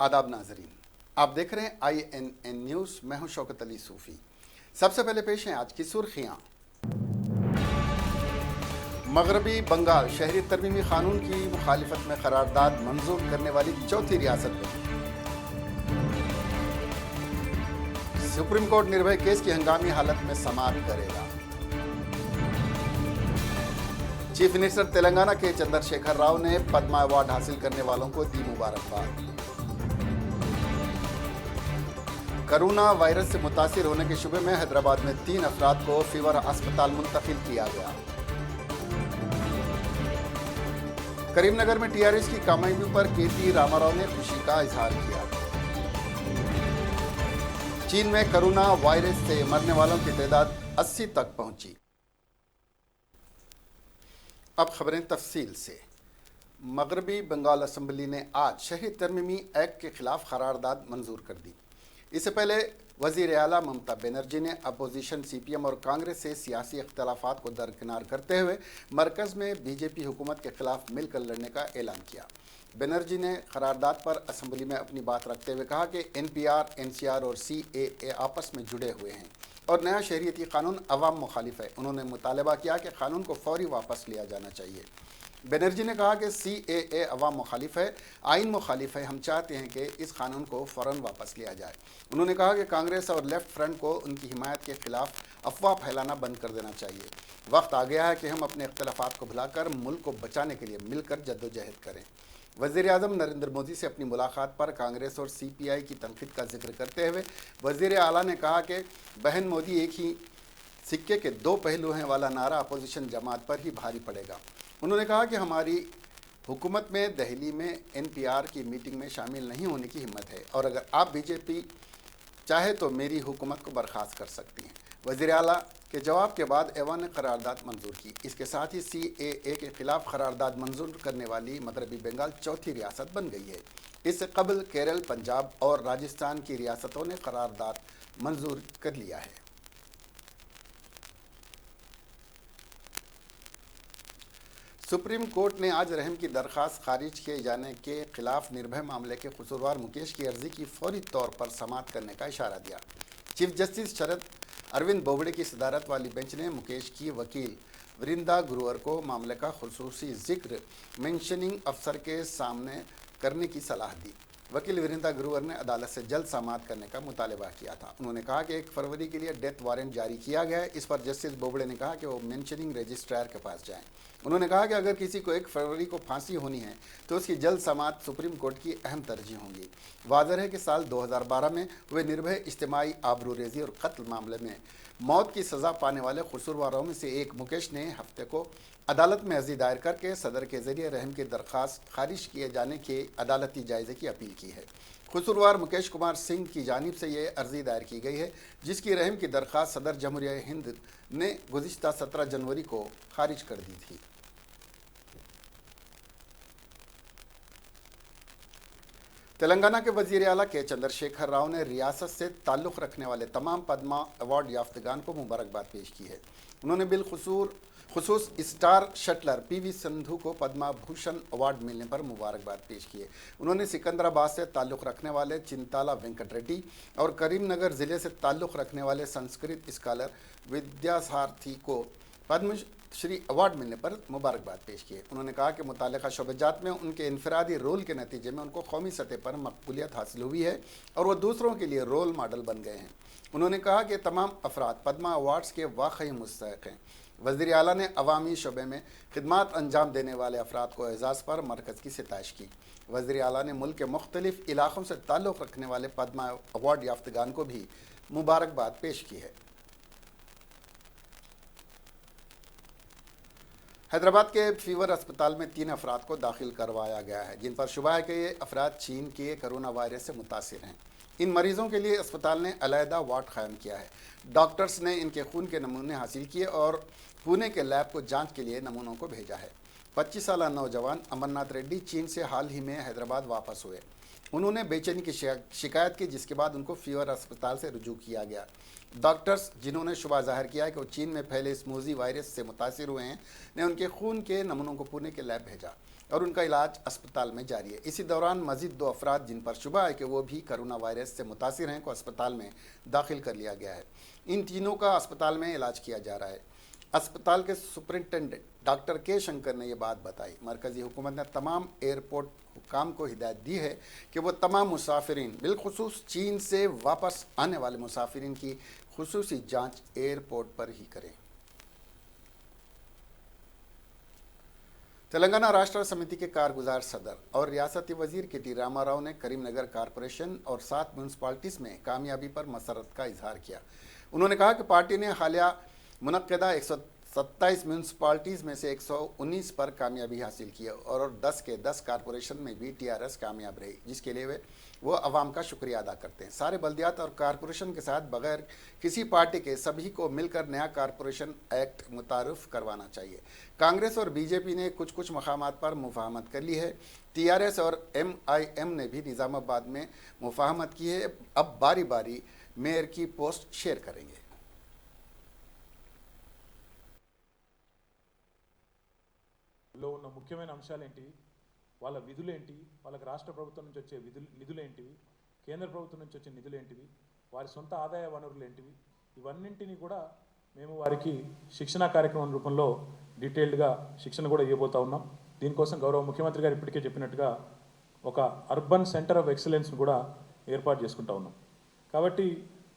आदाब नाजरीन, आप देख रहे हैं INN न्यूज़। मैं हूं शौकत अली सूफ़ी। सबसे पहले पेश हैं आज की सुर्खियां। मगरबी बंगाल शहरी तरमीमी कानून की मुखालिफत में करारदाद मंजूर करने वाली चौथी रियासत बनी। सुप्रीम कोर्ट निर्भया केस की हंगामी हालत में समाप्त करेगा। चीफ मिनिस्टर तेलंगाना के चंद्रशेखर राव ने पद्मा अवार्ड हासिल करने वालों को दी मुबारकबाद। कोरोना वायरस से मुतासिर होने के शुबे में हैदराबाद में 3 अफराद को फीवर अस्पताल मुंतकिल किया गया। करीमनगर में टीआरएस की कामयाबी पर KT रामाराव ने खुशी का इजहार किया। चीन में कोरोना वायरस से मरने वालों की तादाद 80 तक पहुंची। अब खबरें तफसील से। मगरबी बंगाल असम्बली ने आज शहरी तरमीमी एक्ट के खिलाफ करारदाद मंजूर कर दी। इससे पहले वज़ीर आला ममता बनर्जी ने अपोजिशन CPM और कांग्रेस से सियासी इख्तलाफात को दरकिनार करते हुए मरकज़ में BJP हुकूमत के खिलाफ मिलकर लड़ने का ऐलान किया। बनर्जी ने करारदाद पर असम्बली में अपनी बात रखते हुए कहा कि NPR, NCR और CAA आपस में जुड़े हुए हैं और नया शहरियती कानून अवाम मुखालिफ है। उन्होंने मुतालबा किया कि कानून को फौरी वापस लिया जाना चाहिए। बनर्जी ने कहा कि CAA अवाम मुखालिफ है, आइन मुखालिफ है। हम चाहते हैं कि इस कानून को फ़ौरन वापस लिया जाए। उन्होंने कहा कि कांग्रेस और लेफ्ट फ्रंट को उनकी हिमायत के खिलाफ अफवाह फैलाना बंद कर देना चाहिए। वक्त आ गया है कि हम अपने इख्तलाफात को भुलाकर मुल्क को बचाने के लिए मिलकर जद्दोजहद करें। वज़ीर आज़म नरेंद्र मोदी से अपनी मुलाकात पर कांग्रेस और CPI की तनकीद का जिक्र करते हुए वज़ीर आला ने कहा कि बहन मोदी एक ही सिक्के के 2 पहलू हैं वाला नारा अपोजिशन जमात पर ही भारी पड़ेगा। उन्होंने कहा कि हमारी हुकूमत में दिल्ली में NPR की मीटिंग में शामिल नहीं होने की हिम्मत है और अगर आप BJP चाहे तो मेरी हुकूमत को बर्खास्त कर सकती हैं। वज़ीर आला के जवाब के बाद ऐवान ने करारदाद मंजूर की। इसके साथ ही CAA के खिलाफ करारदाद मंजूर करने वाली मगरबी बंगाल चौथी रियासत बन गई है। इससे कबल केरल, पंजाब और राजस्थान की रियासतों ने करारदाद मंजूर कर लिया है। सुप्रीम कोर्ट ने आज रहम की दरख्वास्त खारिज किए जाने के खिलाफ निर्भया मामले के कसूरवार मुकेश की अर्जी की फौरी तौर पर समाअत करने का इशारा दिया। चीफ जस्टिस शरद अरविंद बोबड़े की सदारत वाली बेंच ने मुकेश की वकील वृंदा गुरुवर को मामले का खुसूसी जिक्र मेंशनिंग अफसर के सामने करने की सलाह दी। वकील वृंदा गुरुवर ने अदालत से जल्द समाअत करने का मुतालबा किया था। उन्होंने कहा कि 1 फरवरी के लिए डेथ वारंट जारी किया गया है। इस पर जस्टिस बोबड़े ने कहा कि वो मेंशनिंग रजिस्ट्रार के पास जाएं। उन्होंने कहा कि अगर किसी को 1 फरवरी को फांसी होनी है तो उसकी जल्द समाअत सुप्रीम कोर्ट की अहम तरजीह होंगी। वाज़ेह है कि साल 2012 में हुए निर्भया इज्तिमाई आबरूरेज़ी और कत्ल मामले में मौत की सज़ा पाने वाले कसूरवारों में से एक मुकेश ने हफ्ते को अदालत में अर्जी दायर करके सदर के ज़रिए रहम की दरख्वास्त खारिज किए जाने के अदालती जायज़े की अपील की है। कसूरवार मुकेश कुमार सिंह की जानिब से ये अर्जी दायर की गई है, जिसकी रहम की दरख्वास्त सदर जमहूरिया हिंद ने गुज़िश्ता 17 जनवरी को खारिज कर दी थी। तेलंगाना के वज़ीर आला के चंद्रशेखर राव ने रियासत से ताल्लुक़ रखने वाले तमाम पद्मा अवार्ड याफ्तगान को मुबारकबाद पेश की है। उन्होंने बिलखुसूस स्टार शटलर PV संधू को पद्मा भूषण अवार्ड मिलने पर मुबारकबाद पेश की है। उन्होंने सिकंदराबाद से ताल्लुक़ रखने वाले चिंताला वेंकट रेड्डी और करीमनगर ज़िले से ताल्लुक़ रखने वाले संस्कृत स्कॉलर विद्यासारथी को पद्मश्री अवार्ड मिलने पर मुबारकबाद पेश की है। उन्होंने कहा कि मुताल्लिक़ा शोबजात में उनके इनफरादी रोल के नतीजे में उनको कौमी सतह पर मकबूलियत हासिल हुई है और वह दूसरों के लिए रोल मॉडल बन गए हैं। उन्होंने कहा कि तमाम अफराद पद्मा अवार्ड्स के वाकई मुस्तहिक़ हैं। वज़ीर आला ने अवामी शोबे में खिदमात अंजाम देने वाले अफराद को एजाज़ पर मरकज़ की सिताइश की। वज़ीर आला ने मुल्क के मुख्तलिफ़ इलाक़ों से ताल्लुक़ रखने वाले पद्मा अवार्ड याफ्तगान को भी मुबारकबाद पेश की है। हैदराबाद के फीवर अस्पताल में 3 अफराद को दाखिल करवाया गया है, जिन पर शुबा है कि ये अफराद चीन के कोरोना वायरस से मुतासिर हैं। इन मरीजों के लिए अस्पताल ने अलहदा वार्ड कायम किया है। डॉक्टर्स ने इनके खून के नमूने हासिल किए और पुणे के लैब को जांच के लिए नमूनों को भेजा है। 25 साला नौजवान अमरनाथ रेड्डी चीन से हाल ही में हैदराबाद वापस हुए। उन्होंने बेचैनी की शिकायत की, जिसके बाद उनको फीवर अस्पताल से रुजू किया गया। डॉक्टर्स जिन्होंने शुबा जाहिर किया है कि वो चीन में फैले स्मूजी वायरस से मुतासिर हुए हैं, ने उनके खून के नमूनों को पुणे के लैब भेजा और उनका इलाज अस्पताल में जारी है। इसी दौरान मजीद 2 अफराद जिन पर शुबा है कि वो भी कोरोना वायरस से मुतासिर हैं को अस्पताल में दाखिल कर लिया गया है। इन तीनों का अस्पताल में इलाज किया जा रहा है। अस्पताल के सुपरिंटेंडेंट डॉक्टर के शंकर ने यह बात बताई। मरकजी हुकूमत ने तमाम एयरपोर्ट हुकाम को हिदायत दी है कि वो तमाम मुसाफिरीन, बिलखुसूस चीन से वापस आने वाले मुसाफिरीन की खुसूसी जांच एयरपोर्ट पर ही करें। तेलंगाना राष्ट्र समिति के कारगुजार सदर और रियासती वजीर के टी रामाराव ने करीमनगर कारपोरेशन और 7 म्यूनसिपालिटीज़ में कामयाबी पर मसरत का इजहार किया। उन्होंने कहा कि पार्टी ने हालिया मुनक्किदा 127 म्यूनसिपालिटीज़ में से 119 पर कामयाबी हासिल की और 10 के 10 कारपोरेशन में भी टीआरएस कामयाब रही, जिसके लिए वो अवाम का शुक्रिया अदा करते हैं। सारे बल्दियात और कारपोरेशन के साथ बगैर किसी पार्टी के सभी को मिलकर नया कारपोरेशन एक्ट मुतारफ़ करवाना चाहिए। कांग्रेस और बीजेपी ने कुछ मकामात पर मुफाहमत कर ली है। टीआरएस और एमआईएम ने भी निज़ामाबाद में मुफाहमत की है। अब बारी बारी मेयर की पोस्ट शेयर करेंगे। లో ఉన్న ముఖ్యమైన అంశాలేంటి, వాళ్ళ విధులేంటి, వాళ్ళకి రాష్ట్ర ప్రభుత్వం నుంచి వచ్చే నిధులేంటివి, కేంద్ర ప్రభుత్వం నుంచి వచ్చే నిధులేంటివి, వారి సొంత ఆదాయ వనరులేంటివి, ఇవన్నింటినీ కూడా మేము వారికి శిక్షణా కార్యక్రమం రూపంలో డీటెయిల్డ్గా శిక్షణ కూడా ఇవ్వబోతా ఉన్నాం. దీనికోసం గౌరవ ముఖ్యమంత్రి గారు ఇప్పటికే చెప్పినట్టుగా ఒక అర్బన్ సెంటర్ ఆఫ్ ఎక్సలెన్స్ను కూడా ఏర్పాటు చేసుకుంటా ఉన్నాం. కాబట్టి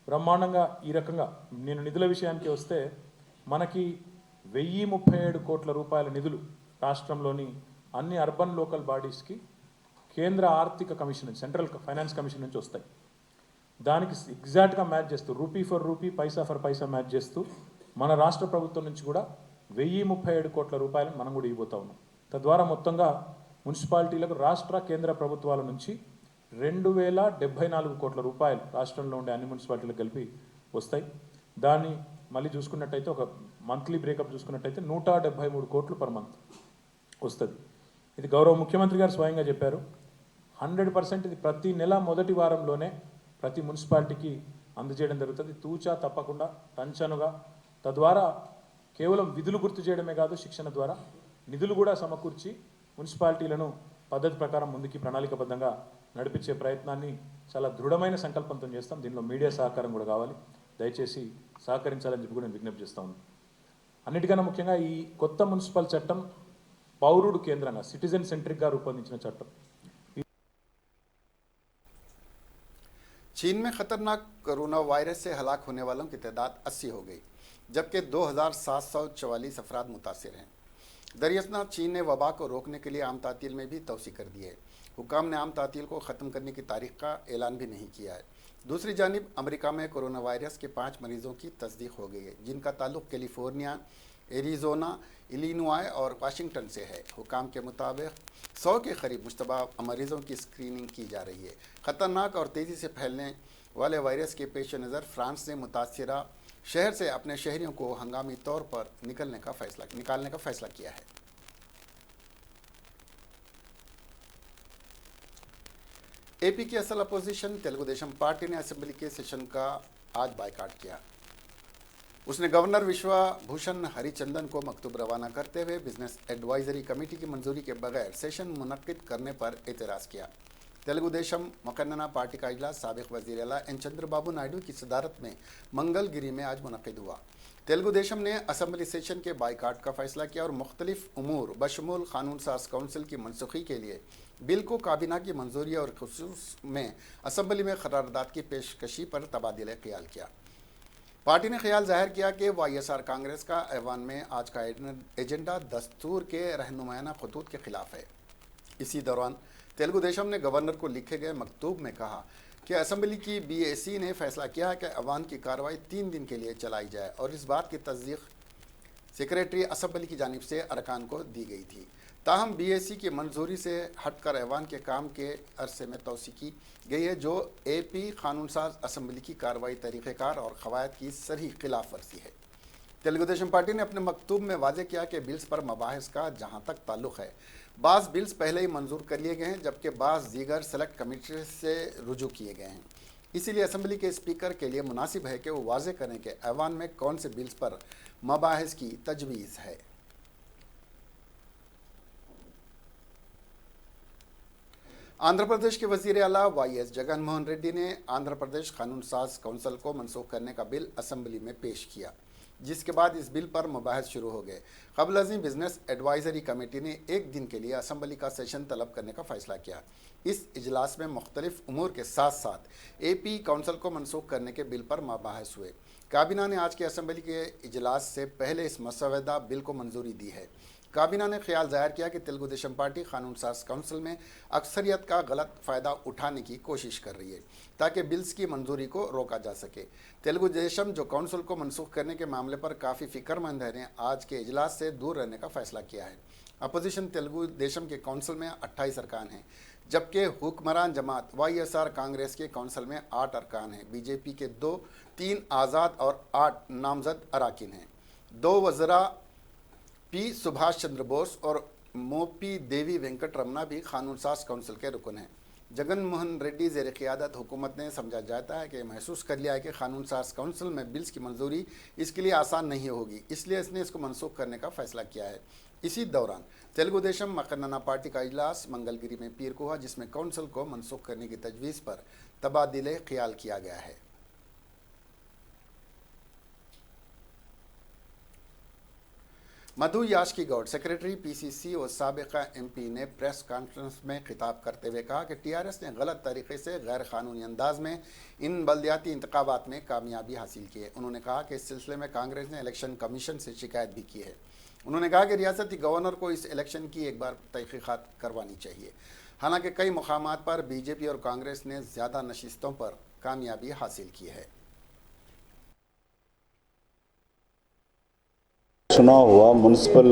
బ్రహ్మాండంగా ఈ రకంగా నేను నిధుల విషయానికి వస్తే మనకి 1037 కోట్ల రూపాయల నిధులు రాష్ట్రంలోని అన్ని అర్బన్ లోకల్ బాడీస్కి కేంద్ర ఆర్థిక కమిషన్, సెంట్రల్ ఫైనాన్స్ కమిషన్ నుంచి వస్తాయి. దానికి ఎగ్జాక్ట్గా మ్యాచ్ చేస్తూ rupee for rupee, Paisa for Paisa match చేస్తూ మన రాష్ట్ర ప్రభుత్వం నుంచి కూడా 1037 కోట్ల రూపాయలను మనం కూడా ఇవ్వబోతా ఉన్నాం. తద్వారా మొత్తంగా మున్సిపాలిటీలకు రాష్ట్ర కేంద్ర ప్రభుత్వాల నుంచి 2074 కోట్ల రూపాయలు రాష్ట్రంలో ఉండే అన్ని మున్సిపాలిటీలకు కలిపి వస్తాయి. దాన్ని మళ్ళీ చూసుకున్నట్టయితే ఒక మంత్లీ బ్రేకప్ చూసుకున్నట్టయితే 173 కోట్లు పర్ మంత్ వస్తుంది. ఇది గౌరవ ముఖ్యమంత్రి గారు స్వయంగా చెప్పారు. 100% ఇది ప్రతి నెల మొదటి వారంలోనే ప్రతి మున్సిపాలిటీకి అందజేయడం జరుగుతుంది, తూచా తప్పకుండా టంచనుగా. తద్వారా కేవలం విధులు గుర్తు చేయడమే కాదు, శిక్షణ ద్వారా నిధులు కూడా సమకూర్చి మున్సిపాలిటీలను పద్ధతి ప్రకారం ముందుకి ప్రణాళికబద్ధంగా నడిపించే ప్రయత్నాన్ని చాలా దృఢమైన సంకల్పంతో చేస్తాం. దీనిలో మీడియా సహకారం కూడా కావాలి. దయచేసి సహకరించాలని చెప్పి కూడా నేను విజ్ఞప్తి చేస్తా ఉన్నాను. అన్నిటికన్నా ముఖ్యంగా ఈ కొత్త మున్సిపల్ చట్టం పౌరుడు కేంద్రంగా, సిటిజన్ సెంట్రిక్గా రూపొందించిన చట్టం. चीन में खतरनाक कोरोना वायरस से हलाक होने वालों की तादाद 80 हो गई, जबकि 2744 अफराद मुतासिर हैं। दरियासना चीन ने वबा को रोकने के लिए आम तातील में भी तोसी कर दी है। हुकाम ने आम तातील को ख़त्म करने की तारीख का ऐलान भी नहीं किया है। दूसरी जानिब अमेरिका में कोरोना वायरस के 5 मरीजों की तस्दीक हो गई है, जिनका ताल्लुक कैलिफोर्निया, एरिजोना, इलिनॉय और वाशिंगटन से है। हुकाम के मुताबिक 100 के करीब मुश्तबा मरीज़ों की स्क्रीनिंग की जा रही है। ख़तरनाक और तेज़ी से फैलने वाले वायरस के पेश नज़र फ्रांस ने मुतासिरा शहर से अपने शहरियों को हंगामी तौर पर निकालने का फैसला किया है। एपी की असल अपोजिशन तेलुगु देशम पार्टी ने असेंबली के सेशन का आज बायकाट किया। उसने गवर्नर विश्वभूषण हरिचंदन को मकतूब रवाना करते हुए बिजनेस एडवाइजरी कमेटी की मंजूरी के बगैर सेशन मुनक्किद करने पर एतराज़ किया। तेलुगु देशम मुकन्नना पार्टी का इजलास साबिक वज़ीर आला एन चंद्रबाबू नायडू की सदारत में मंगलगिरी में आज मुनक्किद हुआ। तेलुगु देशम ने असेंबली सेशन के बायकाट का फैसला किया और मुख्तलिफ उमूर बशमूल कानून साज काउंसिल की मनसूखी के लिए बिल को काबीना की मंजूरी और खुसूस में असेंबली में करारदाद की पेशकशी पर तबादिल ख्याल किया। पार्टी ने ख्याल जाहिर किया कि वाईएसआर कांग्रेस का ऐवान में आज का एजेंडा दस्तूर के रहनुमायाना खतूत के खिलाफ है। इसी दौरान तेलुगु देशम ने गवर्नर को लिखे गए मकतूब में कहा कि असेंबली की बीएसी ने फैसला किया है कि ऐवान की कार्रवाई 3 दिन के लिए चलाई जाए और इस बात की तस्दीक सेक्रेटरी असेंबली की जानिब से अरकान को दी गई थी। ताहम बीएसी की मंजूरी से हटकर ऐवान के काम के अरसे में तोसी की गई है, जो एपी कानून साज असेंबली की कार्रवाई तरीक़ेकार और क़वायद की सरी खिलाफ वर्जी है। तेलुगुदेशम पार्टी ने अपने मकतूब में वाजे किया कि बिल्स पर मबाहिस का जहां तक ताल्लुक है, बाज़ बिल्स पहले ही मंजूर कर लिए गए हैं, जबकि बाज़ दीगर सेलेक्ट कमेटी से रुजू किए गए हैं। इसीलिए असम्बली के स्पीकर के लिए मुनासिब है कि वो वाजे करें कि ऐवान में कौन से बिल्स पर मबाहिस की तजवीज़ है। आंध्र प्रदेश के वजीर आला वाईएस जगन मोहन रेड्डी ने आंध्र प्रदेश कानून साज काउंसिल को मनसूख करने का बिल असम्बली में पेश किया, जिसके बाद इस बिल पर मुबाहिस शुरू हो गए। क़ब्ल अज़ीं बिजनेस एडवाइजरी कमेटी ने एक दिन के लिए असम्बली का सेशन तलब करने का फैसला किया। इस इजलास में मुख्तलिफ उमूर के साथ साथ AP काउंसिल को मनसूख करने के बिल पर मुबाहिस हुए। काबीना ने आज के असम्बली के इजलास से पहले इस मसवदा बिल को मंजूरी दी है। काबीना ने ख्याल जाहिर किया कि तेलुगुदेशम पार्टी कानून साज काउंसिल में अक्सरियत का गलत फ़ायदा उठाने की कोशिश कर रही है ताकि बिल्स की मंजूरी को रोका जा सके। तेलुगुदेशम जो काउंसिल को मनसूख करने के मामले पर काफ़ी फिक्रमंद है, ने आज के इजलास से दूर रहने का फैसला किया है। अपोजिशन तेलुगुदेशम के काउंसिल में 28 अरकान हैं, जबकि हुक्मरान जमात YSR कांग्रेस के काउंसिल में 8 अरकान हैं। BJP के 2, 3 आज़ाद और 8 नामजद अराकीन हैं। 2 वज़रा P सुभाष चंद्र बोस और मोपी देवी वेंकट रमना भी कानून साज काउंसिल के रुकन हैं। जगन मोहन रेड्डी ज़ेर क़ियादत हुकूमत ने समझा जाता है कि महसूस कर लिया है कि कानून साज काउंसिल में बिल्स की मंजूरी इसके लिए आसान नहीं होगी, इसलिए इसने इसको मनसूख करने का फैसला किया है। इसी दौरान तेलुगुदेशम मकन्ना पार्टी का इजलास मंगलगिरी में पीर को हुआ, जिसमें काउंसिल को मनसूख करने की तजवीज़ पर तबादिले ख्याल किया गया है। मधु याशकी गौड़, सेक्रेटरी PCC और साबिका MP ने प्रेस कॉन्फ्रेंस में खिताब करते हुए कहा कि TRS ने गलत तरीके से गैर कानूनी अंदाज में इन बल्दियाती इंतखाबात में कामयाबी हासिल की है। उन्होंने कहा कि इस सिलसिले में कांग्रेस ने इलेक्शन कमीशन से शिकायत भी की है। उन्होंने कहा कि रियासती गवर्नर को इस इलेक्शन की एक बार तहकीकात करवानी चाहिए। हालांकि कई मुकामात पर BJP और कांग्रेस ने ज़्यादा नशिस्तों पर कामयाबी हासिल की है। चुनाव हुआ म्यूनसिपल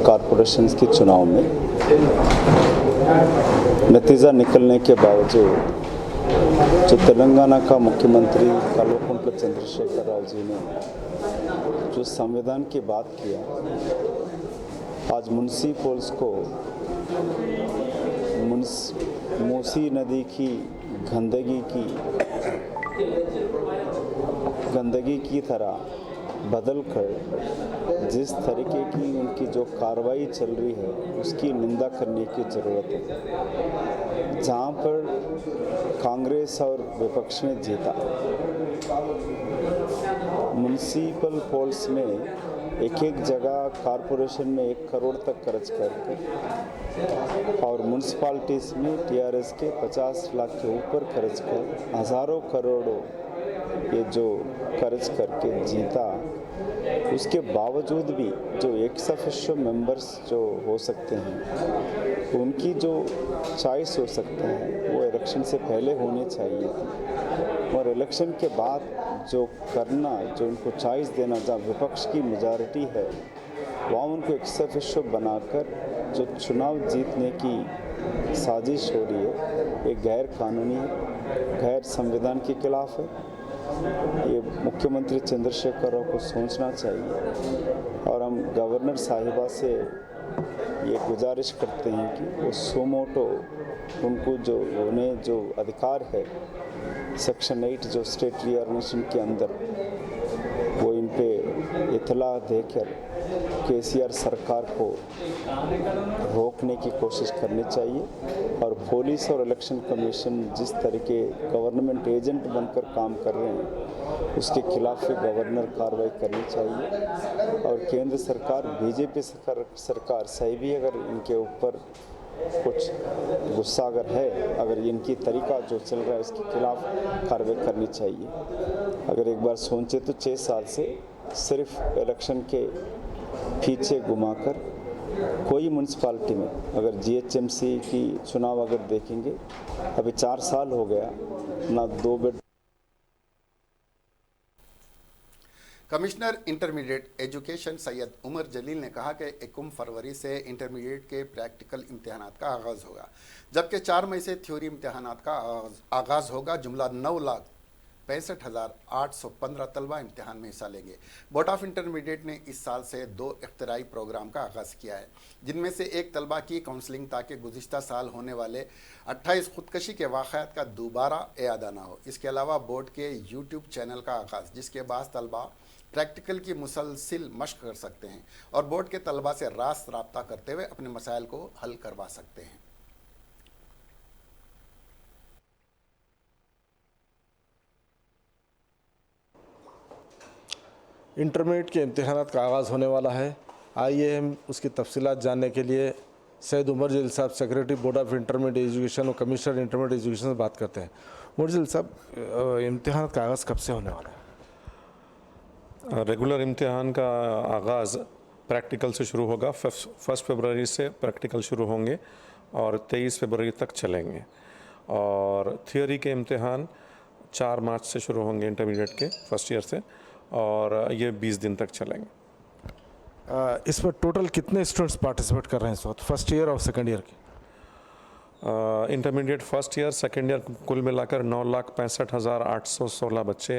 कॉरपोरेशंस के चुनाव में नतीजा निकलने के बावजूद जो तेलंगाना का मुख्यमंत्री कल्वकुंट्ला चंद्रशेखर राव जी ने जो संविधान की बात किया, आज म्यूनसिपल्स को मूसी नदी की गंदगी की तरह बदल कर जिस तरीके की उनकी जो कार्रवाई चल रही है उसकी निंदा करने की ज़रूरत है। जहाँ पर कांग्रेस और विपक्ष ने जीता, म्यूनसिपल पोल्स में एक जगह कॉरपोरेशन में 1 करोड़ तक खर्च करके और म्यूनसिपालिटीज़ में TRS के 50 लाख के ऊपर खर्च कर हज़ारों करोड़ों ये जो खर्च करके जीता, उसके बावजूद भी जो एक्स ऑफिशियो मेंबर्स जो हो सकते हैं उनकी जो चॉइस हो सकते हैं वो इलेक्शन से पहले होने चाहिए थी, और इलेक्शन के बाद जो करना, जो उनको चॉइस देना, जहाँ विपक्ष की मेजॉरिटी है वहाँ उनको एक्स ऑफिशियो बनाकर जो चुनाव जीतने की साजिश हो रही है, ये गैर कानूनी है, गैर संविधान के खिलाफ है। ये मुख्यमंत्री चंद्रशेखर राव को सोचना चाहिए, और हम गवर्नर साहिबा से ये गुजारिश करते हैं कि वो सोमोटो उनको जो उन्हें जो अधिकार है सेक्शन 8 जो स्टेट रीऑर्गेनाइजेशन के अंदर, वो इन पे इतला देकर KCR सरकार को रोकने की कोशिश करनी चाहिए, और पुलिस और इलेक्शन कमीशन जिस तरीके गवर्नमेंट एजेंट बनकर काम कर रहे हैं उसके खिलाफ भी गवर्नर कार्रवाई करनी चाहिए। और केंद्र सरकार, BJP सरकार सही भी अगर इनके ऊपर कुछ गुस्सा अगर है, अगर इनकी तरीका जो चल रहा है इसके खिलाफ कार्रवाई करनी चाहिए। अगर एक बार सोचे तो 6 साल से सिर्फ इलेक्शन के पीछे घुमाकर कोई म्यूनसिपालिटी में, अगर GHMC की चुनाव अगर देखेंगे, अभी 4 साल हो गया ना 2 bed. Commissioner intermediate education Syed Umar Jalil ने कहा कि 1 फरवरी से इंटरमीडिएट के प्रैक्टिकल इम्तिहानात का आगाज़ होगा, जबकि 4 मई से थ्योरी इम्तिहानात का आगाज़ होगा। जुमला 9 लाख 65,815 तलबा इम्तिहान में हिस्सा लेंगे। बोर्ड ऑफ इंटरमीडिएट ने इस साल से 2 इख्तिराई प्रोग्राम का आगाज़ किया है, जिनमें से एक तलबा की काउंसलिंग ताकि गुज़िश्ता साल होने वाले 28 खुदकशी के वाक़यात का दोबारा इआदा ना हो। इसके अलावा बोर्ड के यूट्यूब चैनल का आगाज़, जिसके बाद तलबा प्रैक्टिकल की मुसलसिल मश्क कर सकते हैं और बोर्ड के तलबा से रास्त राब्ता करते हुए अपने मसाइल को हल करवा सकते हैं। इंटरमीडिएट के इम्तिहानात का आगाज़ होने वाला है। आइए हम उसकी तफसीलात जानने के लिए सैयद उमर जलील साहब, secretary board of intermediate education और कमिश्नर इंटरमीडिएट एजुकेशन से बात करते हैं। उमर जलील साहब, इम्तिहानात का आगाज़ कब से होने वाला है? रेगुलर इम्तिहान का आगाज़ प्रैक्टिकल से शुरू होगा। 1 फरवरी से प्रैक्टिकल शुरू होंगे और 23 फरवरी तक चलेंगे। और थियोरी के इम्तिहान 4 मार्च से शुरू होंगे इंटरमीडिएट के फर्स्ट ईयर से, और ये 20 दिन तक चलेंगे। इसमें टोटल कितने स्टूडेंट्स पार्टिसिपेट कर रहे हैं इस वक्त, फर्स्ट ईयर और सेकेंड ईयर के? Intermediate first year second year कुल मिलाकर 9,65,816 बच्चे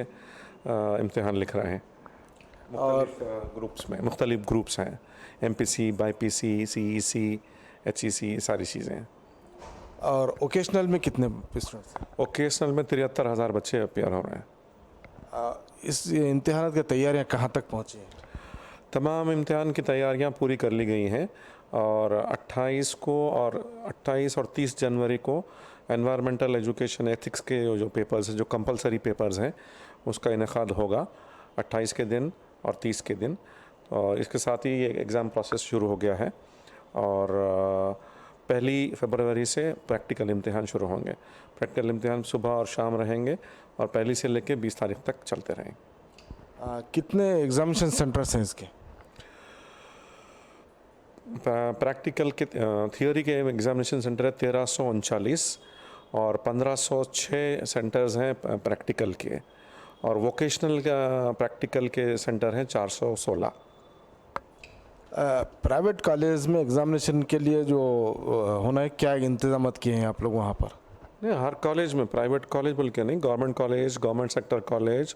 इम्तिहान लिख रहे हैं। और ग्रुप्स में मुख्तलिफ ग्रुप्स हैं, MPC, BIPC, CEC, HEC, सारी चीज़ें हैं। और ओकेशनल में कितने स्टूडेंट्स? ओकेशनल में 73,000 बच्चे अपियर हो रहे हैं। इस इम्तिहान की तैयारियां कहाँ तक पहुँची हैं? तमाम इम्तिहान की तैयारियां पूरी कर ली गई हैं और 28 और 30 जनवरी को एनवायरमेंटल एजुकेशन एथिक्स के जो पेपर्स हैं, जो कंपलसरी पेपर्स हैं, उसका इनेकाद होगा 28 के दिन और 30 के दिन। और इसके साथ ही ये एग्ज़ाम प्रोसेस शुरू हो गया है और 1 फरवरी से प्रैक्टिकल इम्तिहान शुरू होंगे। प्रैक्टिकल इम्तिहान सुबह और शाम रहेंगे और 1 से लेकर 20 तारीख तक चलते रहेंगे। कितने एग्जामिनेशन सेंटर्स हैं इसके? प्रैक्टिकल के थियोरी के एग्जामिनेशन सेंटर है 1339 और 1506 सेंटर्स हैं प्रैक्टिकल के, और वोकेशनल का प्रैक्टिकल के सेंटर हैं 416। प्राइवेट कॉलेज में एग्जामिनेशन के लिए जो होना है, क्या इंतजाम किए हैं आप लोग वहाँ पर? नहीं, हर कॉलेज में, प्राइवेट कॉलेज बोल के नहीं, government college, government sector college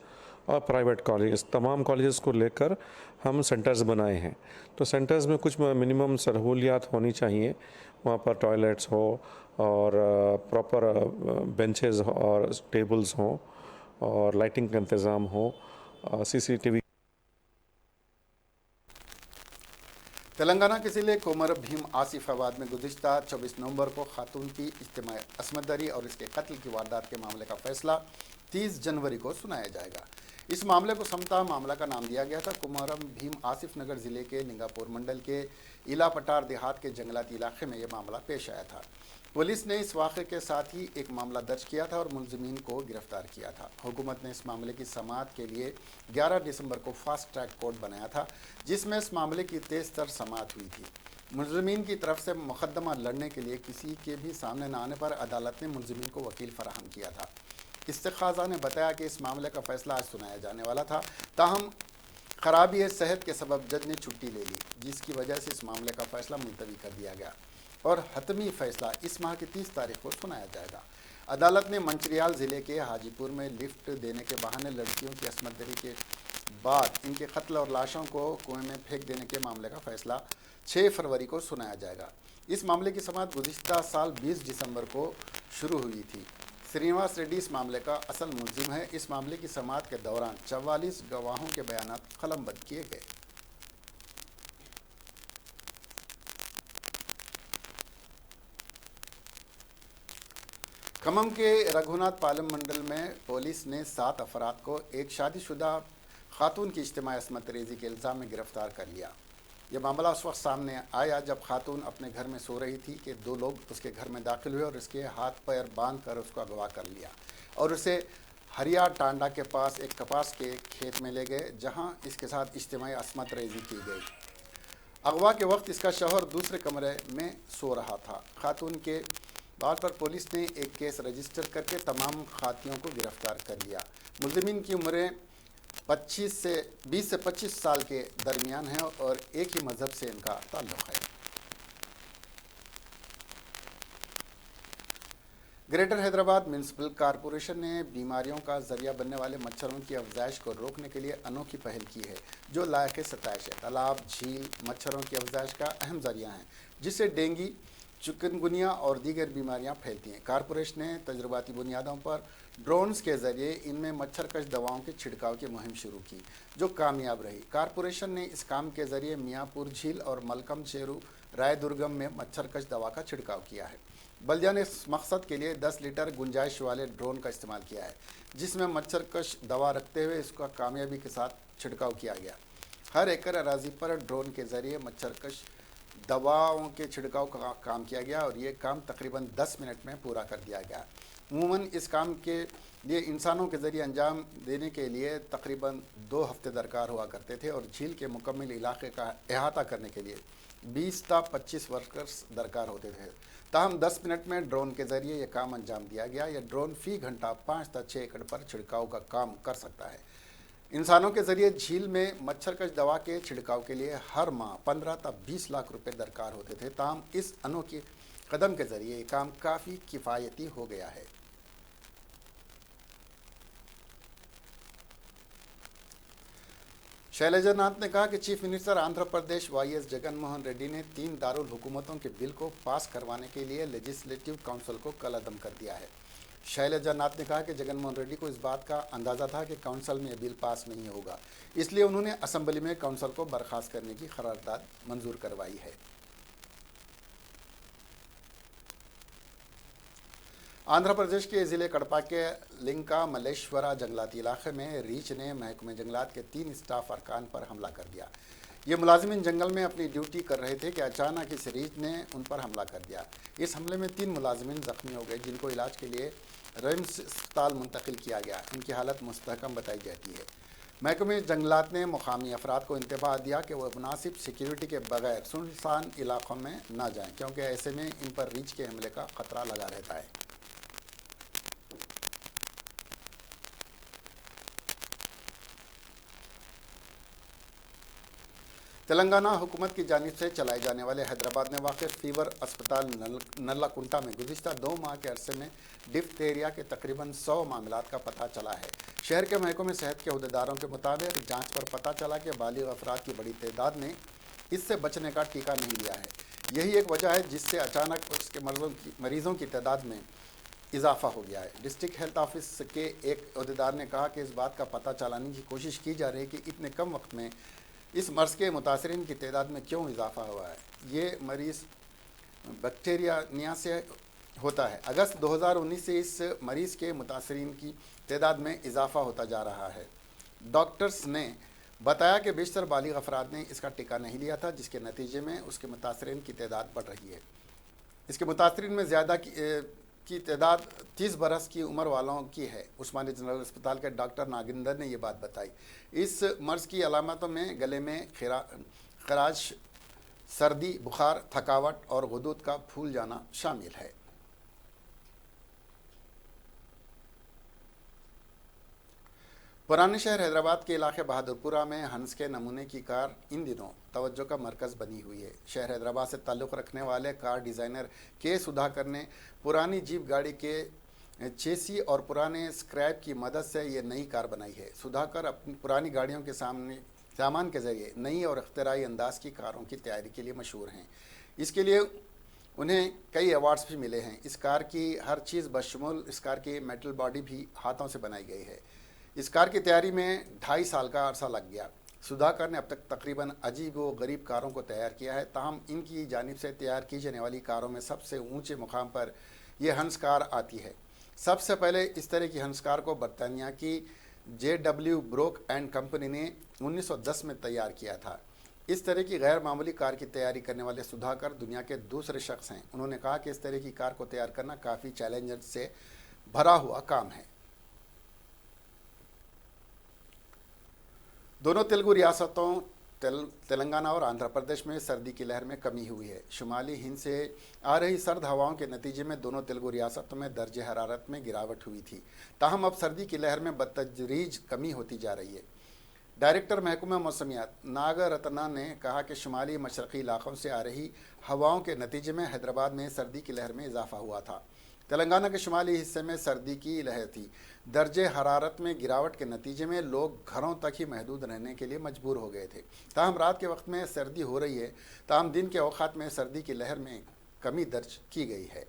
और प्राइवेट कॉलेज, तमाम कॉलेजेस को लेकर हम सेंटर्स बनाए हैं। तो सेंटर्स में कुछ मिनिमम सहूलियात होनी चाहिए, वहाँ पर टॉयलेट्स हो और प्रॉपर बेंचेस और टेबल्स हों और लाइटिंग का इंतज़ाम हो, CCTV। तेलंगाना के ज़िले कोमर भीम आसिफाबाद में गुज़िश्ता 24 नवंबर को खातून की इज्तिमाई असमत दरी और इसके कत्ल की वारदात के मामले का फैसला 30 जनवरी को सुनाया जाएगा। इस मामले को समता मामला का नाम दिया गया था। कोमरम भीम आसिफ नगर ज़िले के निंगापुर मंडल के इला पटार देहात के जंगलाती इलाके में यह मामला पेश आया था। पुलिस ने इस वाक़े के साथ ही एक मामला दर्ज किया था और मुलज़िमीन को गिरफ्तार किया था। हुकूमत ने इस मामले की समाअत के लिए 11 दिसंबर को फास्ट ट्रैक कोर्ट बनाया था, जिसमें इस मामले की तेज़ तर समाअत हुई थी। मुलज़िमीन की तरफ से मुकदमा लड़ने के लिए किसी के भी सामने न आने पर अदालत ने मुलज़िमीन को वकील फराहम किया था। इस्तिखाज़ा ने बताया कि इस मामले का फ़ैसला आज सुनाया जाने वाला था, ताहम खराबी सेहत के सबब जज ने छुट्टी ले ली, जिसकी वजह से इस मामले का फ़ैसला मुलतवी कर दिया गया और हतमी फ़ैसला इस माह की 30 तारीख को सुनाया जाएगा। अदालत ने मंचिरियाल ज़िले के हाजीपुर में लिफ्ट देने के बहाने लड़कियों की असमत दरी के बाद इनके कत्ल और लाशों को कुएं में फेंक देने के मामले का फ़ैसला 6 फरवरी को सुनाया जाएगा। इस मामले की समाअत गुज़िश्ता साल 20 दिसंबर को शुरू हुई थी। श्रीनिवास रेड्डी इस मामले का असल मुलजिम है। इस मामले की समाअत के दौरान 44 गवाहों के बयानात कलमबंद किए गए। खम्मम के रघुनाथ पालम मंडल में पुलिस ने 7 अफराद को एक शादीशुदा खातून की इज्तिमाई असमत रेज़ी के इल्ज़ाम में गिरफ्तार कर लिया। यह मामला उस वक्त सामने आया जब खातून अपने घर में सो रही थी कि 2 लोग उसके घर में दाखिल हुए और उसके हाथ पैर बांध कर उसको अगवा कर लिया और उसे हरिया टांडा के पास एक कपास के खेत में ले गए, जहां इसके साथ इज्तिमाई असमत रेज़ी की गई। अगवा के वक्त इसका शौहर दूसरे कमरे में सो रहा था। खातून के बात पर पुलिस ने एक केस रजिस्टर करके तमाम खातियों को गिरफ्तार कर लिया। मुलज़िमीन की उम्रें 20 से 25 साल के दरमियान है और एक ही मज़हब से इनका ताल्लुक़ है। ग्रेटर हैदराबाद म्यूनिसिपल कॉरपोरेशन ने बीमारियों का जरिया बनने वाले मच्छरों की अफजाइश को रोकने के लिए अनोखी पहल की है, जो लायक सताइश है। तालाब, झील मच्छरों की अफजाइश का अहम जरिया है, जिससे डेंगू, चिकनगुनिया और दीगर बीमारियां फैलती हैं। कॉरपोरेशन ने तजुर्बाती बुनियादों पर ड्रोन्स के जरिए इनमें मच्छरकश दवाओं के छिड़काव की मुहिम शुरू की, जो कामयाब रही। कॉरपोरेशन ने इस काम के जरिए मियाँपुर झील और मलकम चेरू रायदुर्गम में मच्छरकश दवा का छिड़काव किया है। बल्दिया ने इस मकसद के लिए 10 लीटर गुंजाइश वाले ड्रोन का इस्तेमाल किया है, जिसमें मच्छरकश दवा रखते हुए इसका कामयाबी के साथ छिड़काव किया गया। हर एकड़ अराजी पर ड्रोन के जरिए मच्छरकश दवाओं के छिड़काव का काम किया गया और ये काम तकरीबन 10 मिनट में पूरा कर दिया गया। अमूमन इस काम के लिए इंसानों के ज़रिए अंजाम देने के लिए तकरीबन 2 हफ्ते दरकार हुआ करते थे और झील के मुकम्मल इलाके का अहाता करने के लिए 20 से 25 वर्कर्स दरकार होते थे। ताहम 10 मिनट में ड्रोन के ज़रिए यह काम अंजाम दिया गया। यह ड्रोन फ़ी घंटा 5 से 6 एकड़ पर छिड़काव का काम कर सकता है। इंसानों के ज़रिए झील में मच्छरकश दवा के छिड़काव के लिए हर माह 15 से 20 लाख रुपए दरकार होते थे। ताहम इस अनोखे कदम के ज़रिए ये काम काफ़ी किफ़ायती हो गया है। शैलजा नाथ ने कहा कि chief minister Andhra Pradesh YS Jaganmohan Reddy ने 3 दारुल हुकूमतों के बिल को पास करवाने के लिए लेजिस्लेटिव काउंसिल को कलअदम कर दिया है। शैलजा नाथ ने कहा कि जगनमोहन रेड्डी को इस बात का अंदाज़ा था कि काउंसिल में यह बिल पास नहीं होगा, इसलिए उन्होंने असम्बली में काउंसिल को बर्खास्त करने की करारदाद मंजूर करवाई है। आंध्र प्रदेश के ज़िले कड़पा के लिंका मलेश्वरा जंगलाती इलाके में रीच ने महकमे जंगलात के 3 स्टाफ अरकान पर हमला कर दिया। ये मुलाजिमिन जंगल में अपनी ड्यूटी कर रहे थे कि अचानक इस रीच ने उन पर हमला कर दिया। इस हमले में 3 मुलाजिमिन जख्मी हो गए, जिनको इलाज के लिए रिम्स अस्पताल मुंतकिल किया गया। इनकी हालत मुस्तहकम बताई जाती है। महकमे जंगलात ने मुकामी अफराद को इंतबाह दिया कि वह मुनासिब सिक्योरिटी के बगैर सुनसान इलाकों में ना जाएँ, क्योंकि ऐसे में इन पर रीच के हमले का खतरा लगा रहता है। तेलंगाना हुकूमत की जानिब से चलाए जाने वाले हैदराबाद में वाक़ फीवर अस्पताल नल्लाकुंटा में गुज़िश्ता 2 माह के अरसे में डिफ्थेरिया के तकरीबन 100 मामलात का पता चला है। शहर के महकमे सेहत के अहदेदारों के मुताबिक जांच पर पता चला कि बालिग अफराद की बड़ी तादाद ने इससे बचने का टीका नहीं लिया है। यही एक वजह है जिससे अचानक उसके मरीज़ों की तादाद में इजाफा हो गया है। डिस्ट्रिक्ट हेल्थ ऑफिस के एक अहदेदार ने कहा कि इस बात का पता चलाने की कोशिश की जा रही है कि इतने कम वक्त में इस मर्ज़ के मुतासरीन की तादाद में क्यों इजाफा हुआ है। ये मरीज़ बैक्टीरिया से होता है। अगस्त 2019 से इस मरीज़ के मुतासरीन की तादाद में इजाफा होता जा रहा है। डॉक्टर्स ने बताया कि बेशतर बालिग अफराद ने इसका टीका नहीं लिया था, जिसके नतीजे में उसके मुतासरीन की तादाद बढ़ रही है। इसके मुतासरीन में ज़्यादा की तादाद 30 बरस की उम्र वालों की है। उस्मानी जनरल अस्पताल के डॉक्टर नागिंदर ने ये बात बताई। इस मर्ज़ की अलामतों में गले में खराश, सर्दी, बुखार, थकावट और गुदूद का फूल जाना शामिल है। पुराने शहर हैदराबाद के इलाके बहादुरपुरा में हंस के नमूने की कार इन दिनों तवज्जो का मरकज़ बनी हुई है। शहर हैदराबाद से ताल्लुक़ रखने वाले कार डिज़ाइनर के सुधाकर ने पुरानी जीप गाड़ी के चेसी और पुराने स्क्रैप की मदद से ये नई कार बनाई है। सुधाकर अपनी पुरानी गाड़ियों के सामान के ज़रिए नई और इख्तिराई अंदाज की कारों की तैयारी के लिए मशहूर हैं। इसके लिए उन्हें कई अवार्ड्स भी मिले हैं। इस कार की हर चीज़ बशमूल इस कार की मेटल बॉडी भी हाथों से बनाई गई है। इस कार की तैयारी में 2.5 साल का अरसा लग गया। सुधाकर ने अब तक तकरीबन अजीब व गरीब कारों को तैयार किया है। ताहम इनकी जानिब से तैयार की जाने वाली कारों में सबसे ऊंचे मुकाम पर यह हंस कार आती है। सबसे पहले इस तरह की हंस कार को बरतानिया की JW ब्रोक एंड कंपनी ने 1910 में तैयार किया था। इस तरह की गैर मामूली कार की तैयारी करने वाले सुधाकर दुनिया के दूसरे शख्स हैं। उन्होंने कहा कि इस तरह की कार को तैयार करना काफ़ी चैलेंज से भरा हुआ काम है। दोनों तेलुगु रियासतों तेलंगाना और आंध्र प्रदेश में सर्दी की लहर में कमी हुई है। शुमाली हिंद से आ रही सर्द हवाओं के नतीजे में दोनों तेलुगु रियासतों में दर्जे हरारत में गिरावट हुई थी। ताहम अब सर्दी की लहर में बतदरीज कमी होती जा रही है। डायरेक्टर महकमा मौसमियात नागर रत्ना ने कहा कि शुमाली मशरक़ी इलाक़ों से आ रही हवाओं के नतीजे में हैदराबाद में सर्दी की लहर में इजाफा हुआ था। तेलंगाना के शुमाली हिस्से में सर्दी की लहर थी। दर्जे हरारत में गिरावट के नतीजे में लोग घरों तक ही महदूद रहने के लिए मजबूर हो गए थे। ताहम रात के वक्त में सर्दी हो रही है, ताहम दिन के औकात में सर्दी की लहर में कमी दर्ज की गई है।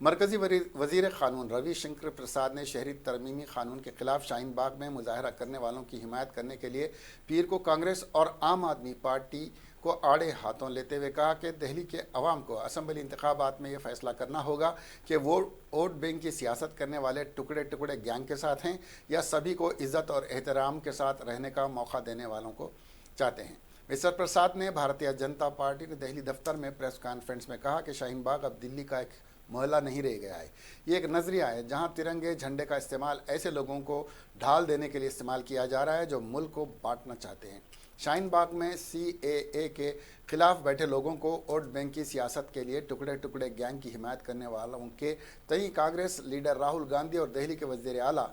मरकजी वजीर कानून रविशंकर प्रसाद ने शहरी तरमीमी कानून के खिलाफ शाहीन बाग में मुजाहरा करने वालों की हिमायत करने के लिए पीर को कांग्रेस और आम आदमी पार्टी को आड़े हाथों लेते हुए कहा कि दिल्ली के अवाम को असम्बली इंतखाबात में यह फैसला करना होगा कि वो वोट बैंक की सियासत करने वाले टुकड़े टुकड़े गैंग के साथ हैं या सभी को इज्जत और एहतराम के साथ रहने का मौका देने वालों को चाहते हैं। मिस्टर प्रसाद ने भारतीय जनता पार्टी के दिल्ली दफ्तर में प्रेस कॉन्फ्रेंस में कहा कि शाहीन बाग अब दिल्ली का एक मोहल्ला नहीं रह गया है। ये एक नज़रिया है जहां तिरंगे झंडे का इस्तेमाल ऐसे लोगों को ढाल देने के लिए इस्तेमाल किया जा रहा है जो मुल्क को बांटना चाहते हैं। शाहीन बाग में CAA के खिलाफ बैठे लोगों को वोट बैंक की सियासत के लिए टुकड़े टुकड़े गैंग की हिमायत करने वालों के तई कांग्रेस लीडर राहुल गांधी और दिल्ली के वज़ीर आला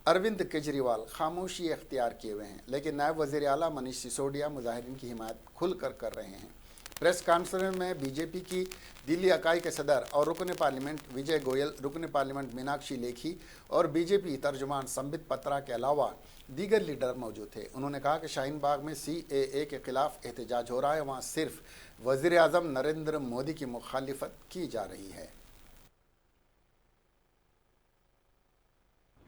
अरविंद केजरीवाल खामोशी इख्तियार किए हुए हैं, लेकिन नायब वज़ीर आला मनीष सिसोदिया मुजाहिरीन की हिमायत खुलकर कर रहे हैं। प्रेस कॉन्फ्रेंस में बीजेपी की दिल्ली इकाई के सदर और रुकन पार्लियामेंट विजय गोयल, रुकन पार्लियामेंट मीनाक्षी लेखी और बीजेपी तर्जुमान संबित पत्रा के अलावा दीगर लीडर मौजूद थे। उन्होंने कहा कि शाहीन बाग में CAA के खिलाफ एहतजाज हो रहा है, वहाँ सिर्फ वज़ीर आज़म नरेंद्र मोदी की मुखालिफत की जा रही है।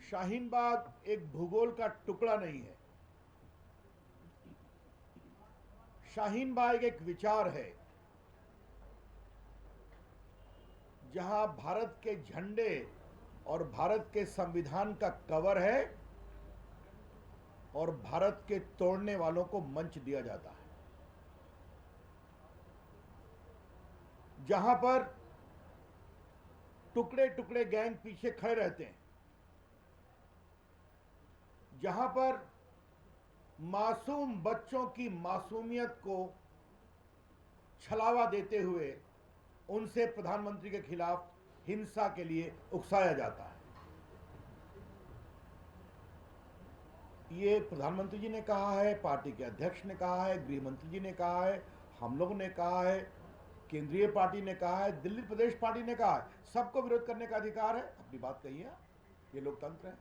शाहीन बाग एक भूगोल का टुकड़ा नहीं है। शाहीन बाग एक विचार है जहां भारत के झंडे और भारत के संविधान का कवर है और भारत के तोड़ने वालों को मंच दिया जाता है, जहां पर टुकड़े टुकड़े गैंग पीछे खड़े रहते हैं, जहां पर मासूम बच्चों की मासूमियत को छलावा देते हुए उनसे प्रधानमंत्री के खिलाफ हिंसा के लिए उकसाया जाता है। ये प्रधानमंत्री जी ने कहा है, पार्टी के अध्यक्ष ने कहा है, गृह मंत्री जी ने कहा है, हम लोगों ने कहा है, केंद्रीय पार्टी ने कहा है, दिल्ली प्रदेश पार्टी ने कहा है। सबको विरोध करने का अधिकार है, अपनी बात कही है, ये लोकतंत्र है।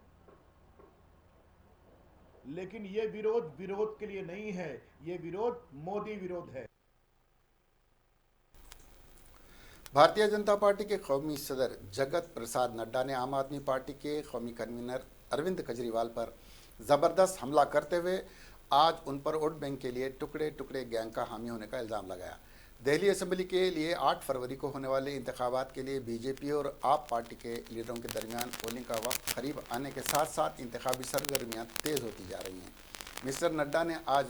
लेकिन ये विरोध विरोध के लिए नहीं है, ये विरोध मोदी विरोध है। भारतीय जनता पार्टी के कौमी सदर जगत प्रसाद नड्डा ने आम आदमी पार्टी के कौमी कन्वीनर अरविंद केजरीवाल पर ज़बरदस्त हमला करते हुए आज उन पर वोट बैंक के लिए टुकड़े टुकड़े गैंग का हामी होने का इल्ज़ाम लगाया। दिल्ली असेंबली के लिए 8 फरवरी को होने वाले इंतखाबात के लिए बीजेपी और आप पार्टी के लीडरों के दरमियान पोलिंग का वक्त करीब आने के साथ साथ इंतखाबी सरगर्मियाँ तेज़ होती जा रही हैं। मिस्टर नड्डा ने आज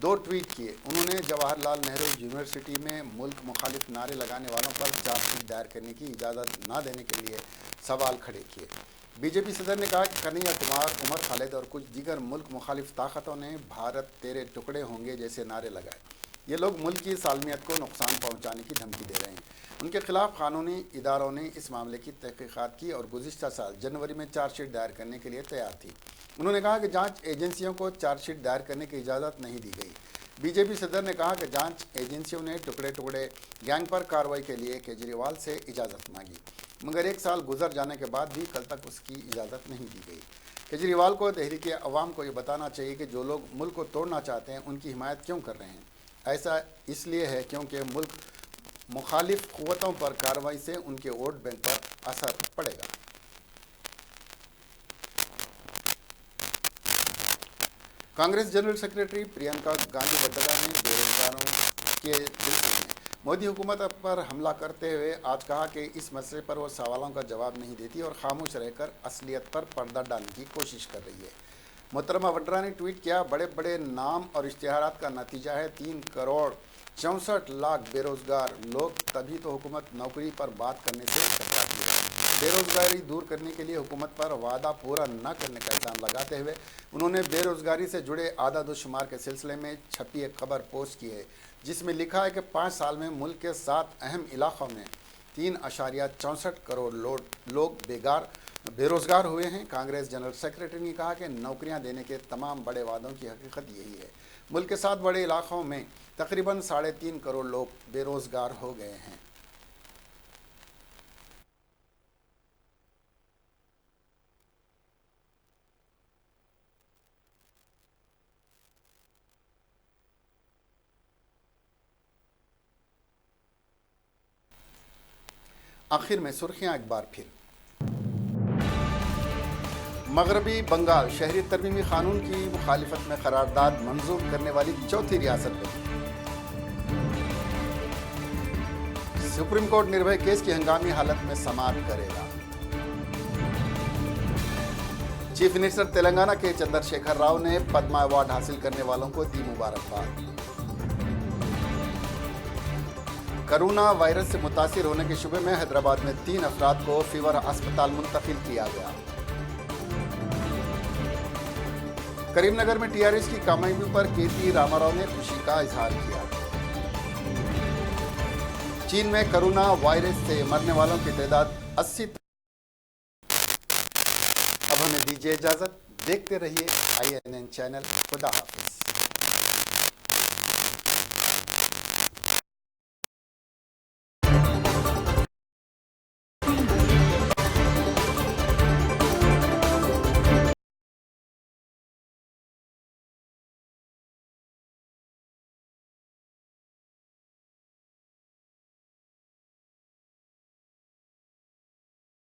2 ट्वीट किए। उन्होंने जवाहरलाल नेहरू यूनिवर्सिटी में मुल्क मुखालिफ नारे लगाने वालों पर चार्जशीट दायर करने की इजाज़त न देने के लिए सवाल खड़े किए। बीजेपी सदर ने कहा कि कन्हैया कुमार, उमर खालिद और कुछ दीगर मुल्क मुखालिफ ताकतों ने भारत तेरे टुकड़े होंगे जैसे नारे लगाए। ये लोग मुल्क की सालमियत को नुकसान पहुंचाने की धमकी दे रहे हैं। उनके खिलाफ कानूनी इदारों ने इस मामले की तहकीकात की और गुज़िश्ता साल जनवरी में चार्जशीट दायर करने के लिए तैयार थी। उन्होंने कहा कि जांच एजेंसियों को चार्जशीट दायर करने की इजाज़त नहीं दी गई। बीजेपी सदर ने कहा कि जांच एजेंसियों ने टुकड़े टुकड़े गैंग पर कार्रवाई के लिए केजरीवाल से इजाज़त मांगी, मगर 1 साल गुजर जाने के बाद भी कल तक उसकी इजाज़त नहीं दी गई। केजरीवाल को दिल्ली के अवाम को ये बताना चाहिए कि जो लोग मुल्क को तोड़ना चाहते हैं उनकी हिमायत क्यों कर रहे हैं। ऐसा इसलिए है क्योंकि मुल्क मुखालिफ क़ुव्वतों पर कार्रवाई से उनके वोट बैंक पर असर पड़ेगा। कांग्रेस जनरल सेक्रेटरी प्रियंका गांधी वड्रा ने बेरोजगारों के सिलसिले में मोदी हुकूमत पर हमला करते हुए आज कहा कि इस मसले पर वो सवालों का जवाब नहीं देती और खामोश रहकर असलियत पर पर्दा डालने की कोशिश कर रही है। मोहतरमा वड्रा ने ट्वीट किया, बड़े बड़े नाम और इश्तिहारात का नतीजा है 3 करोड़ 64 लाख बेरोजगार लोग, तभी तो हुकूमत नौकरी पर बात करने से कतराती है। बेरोजगारी दूर करने के लिए हुकूमत पर वादा पूरा न करने का इल्ज़ाम लगाते हुए उन्होंने बेरोजगारी से जुड़े आदादुशुमार के सिलसिले में छपी एक खबर पोस्ट की है, जिसमें लिखा है कि 5 साल में मुल्क के 7 अहम इलाक़ों में 3.64 करोड़ लोग बेकार बेरोजगार हुए हैं। कांग्रेस जनरल सेक्रेटरी ने कहा कि नौकरियां देने के तमाम बड़े वादों की हकीकत यही है। मुल्क के 7 बड़े इलाकों में तकरीबन 3.5 करोड़ लोग बेरोजगार हो गए हैं। आखिर में सुर्खियां एक बार फिर। मगरबी बंगाल शहरी तरमीमी कानून की मुखालिफत में करारदाद मंजूर करने वाली चौथी रियासत बनी। सुप्रीम कोर्ट निर्भया केस की हंगामी हालत में समाप्त करेगा। चीफ मिनिस्टर तेलंगाना के चंद्रशेखर राव ने पद्मा अवार्ड हासिल करने वालों को दी मुबारकबाद। कोरोना वायरस से मुतासिर होने के शुबे में हैदराबाद में 3 अफराद को फीवर अस्पताल मुंतकिल किया गया। करीमनगर में टीआरएस की कामयाबी पर केटी रामाराव ने खुशी का इजहार किया। चीन में कोरोना वायरस से मरने वालों की तादाद 80। अब हमें दीजिए इजाजत। देखते रहिए INN चैनल। खुदा हाफिज।